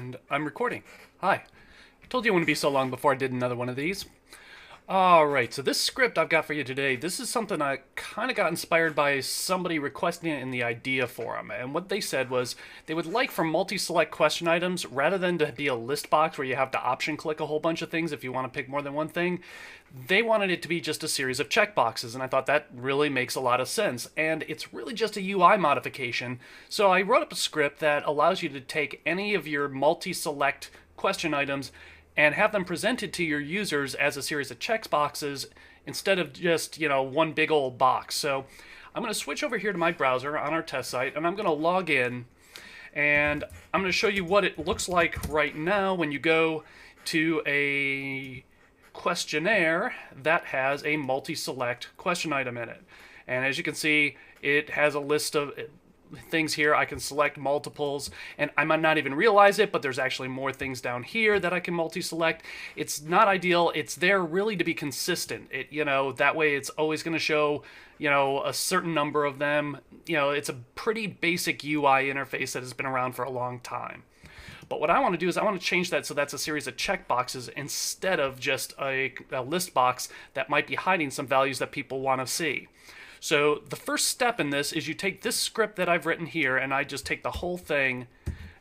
And I'm recording. Hi. I told you it wouldn't be so long before I did another one of these. Alright, so this script I've got for you today, this is something I kind of got inspired by somebody requesting it in the idea forum. And what they said was they would like for multi-select question items, rather than to be a list box where you have to option click a whole bunch of things if you want to pick more than one thing, they wanted it to be just a series of checkboxes. And I thought that really makes a lot of sense. And it's really just a UI modification. So I wrote up a script that allows you to take any of your multi-select question items and have them presented to your users as a series of checkboxes instead of just, one big old box. So I'm going to switch over here to my browser on our test site, and I'm going to log in, and I'm going to show you what it looks like right now when you go to a questionnaire that has a multi-select question item in it. And as you can see, it has a list of things here. I can select multiples, and I might not even realize it, but there's actually more things down here that I can multi-select. It's not ideal. It's there really to be consistent. That way it's always going to show, a certain number of them. It's a pretty basic UI interface that has been around for a long time. But what I want to do is I want to change that so that's a series of checkboxes instead of just a list box that might be hiding some values that people want to see. So the first step in this is you take this script that I've written here, and I just take the whole thing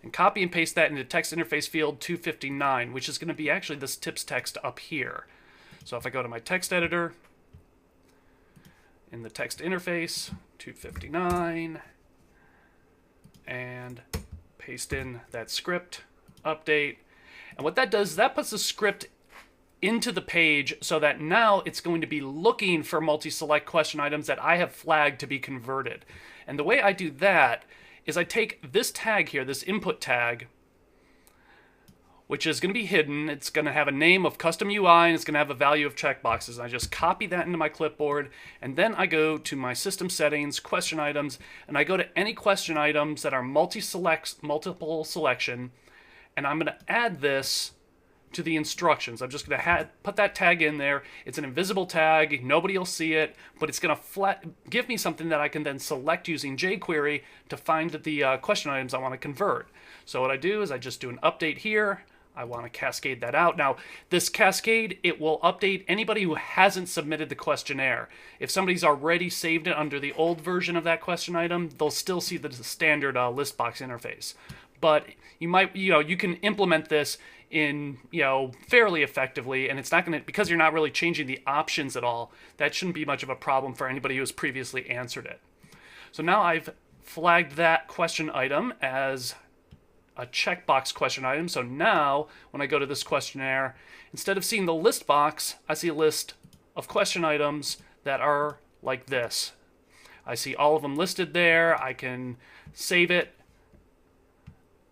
and copy and paste that into text interface field 259, which is going to be actually this tips text up here. So if I go to my text editor, in the text interface, 259, and paste in that script, update. And what that does is that puts the script into the page so that now it's going to be looking for multi-select question items that I have flagged to be converted. And the way I do that is I take this tag here, this input tag, which is going to be hidden. It's going to have a name of custom UI, and it's going to have a value of checkboxes. And I just copy that into my clipboard, and then I go to my system settings, question items, and I go to any question items that are multiple selection, and I'm going to add this to the instructions. I'm just going to put that tag in there. It's an invisible tag. Nobody will see it, but it's going to give me something that I can then select using jQuery to find the question items I want to convert. So what I do is I just do an update here. I want to cascade that out. Now, this cascade, it will update anybody who hasn't submitted the questionnaire. If somebody's already saved it under the old version of that question item, they'll still see the standard list box interface. But you can implement this in, fairly effectively, and it's not going to, because you're not really changing the options at all, that shouldn't be much of a problem for anybody who has previously answered it. So now I've flagged that question item as a checkbox question item. So now when I go to this questionnaire, instead of seeing the list box, I see a list of question items that are like this. I see all of them listed there. I can save it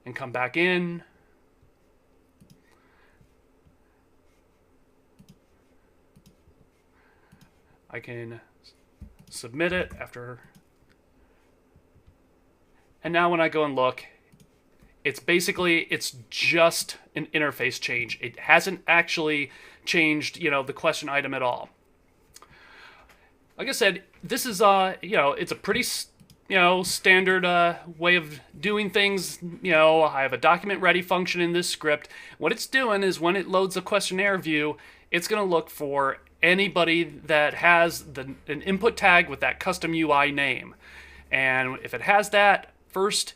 and come back in. I can submit it after. And now when I go and look, it's just an interface change. It hasn't actually changed, the question item at all. Like I said, this is, it's a pretty, standard way of doing things. I have a document ready function in this script. What it's doing is when it loads the questionnaire view, it's going to look for anybody that has an input tag with that custom UI name. And if it has that, first,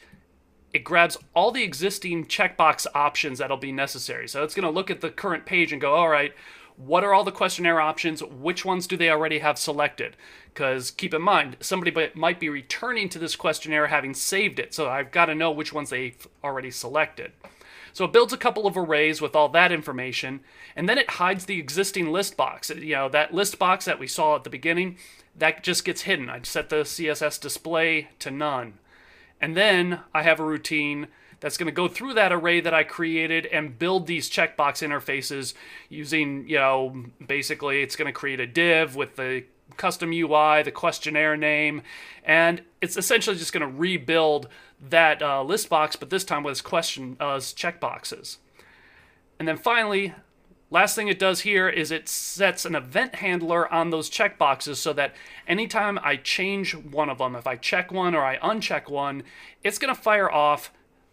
it grabs all the existing checkbox options that'll be necessary. So it's going to look at the current page and go, all right, what are all the questionnaire options? Which ones do they already have selected? Because keep in mind, somebody might be returning to this questionnaire having saved it. So I've got to know which ones they've already selected. So it builds a couple of arrays with all that information, and then it hides the existing list box. That list box that we saw at the beginning, that just gets hidden. I set the CSS display to none. And then I have a routine that's going to go through that array that I created and build these checkbox interfaces using, basically it's going to create a div with the custom UI, the questionnaire name, and it's essentially just going to rebuild that list box, but this time with checkboxes. And then finally, last thing it does here is it sets an event handler on those checkboxes so that anytime I change one of them, if I check one or I uncheck one, it's going to fire off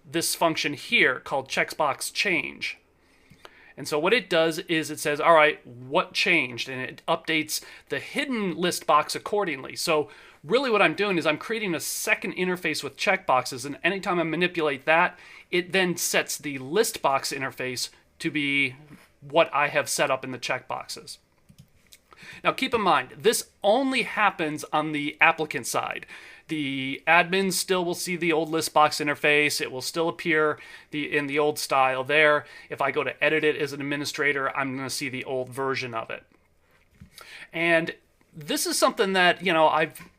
this function here called checkbox change. And so what it does is it says, all right, what changed? And it updates the hidden list box accordingly. So really what I'm doing is I'm creating a second interface with checkboxes, and anytime I manipulate that, it then sets the list box interface to be what I have set up in the checkboxes. Now keep in mind, this only happens on the applicant side. The admin still will see the old listbox interface. It will still appear in the old style there. If I go to edit it as an administrator, I'm going to see the old version of it. And this is something that,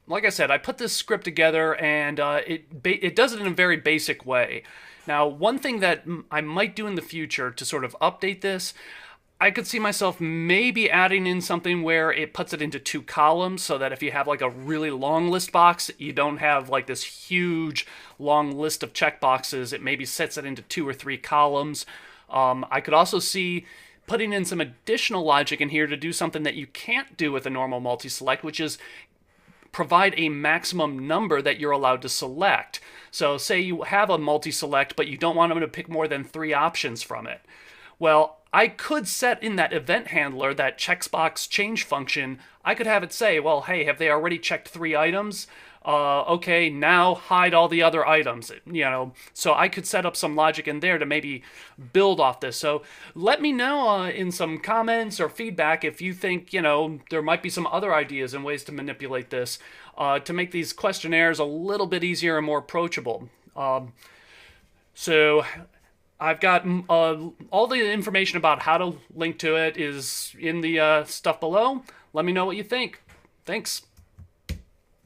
like I said, I put this script together, and it does it in a very basic way. Now, one thing that I might do in the future to sort of update this, I could see myself maybe adding in something where it puts it into 2 columns, so that if you have like a really long list box, you don't have like this huge long list of checkboxes. It maybe sets it into 2 or 3 columns. I could also see putting in some additional logic in here to do something that you can't do with a normal multi-select, which is provide a maximum number that you're allowed to select. So say you have a multi-select, but you don't want them to pick more than 3 options from it. Well, I could set in that event handler, that checkbox change function, I could have it say, well, hey, have they already checked 3 items? Okay, now hide all the other items, So I could set up some logic in there to maybe build off this. So let me know in some comments or feedback if you think, there might be some other ideas and ways to manipulate this to make these questionnaires a little bit easier and more approachable. So I've got all the information about how to link to it is in the stuff below. Let me know what you think. Thanks.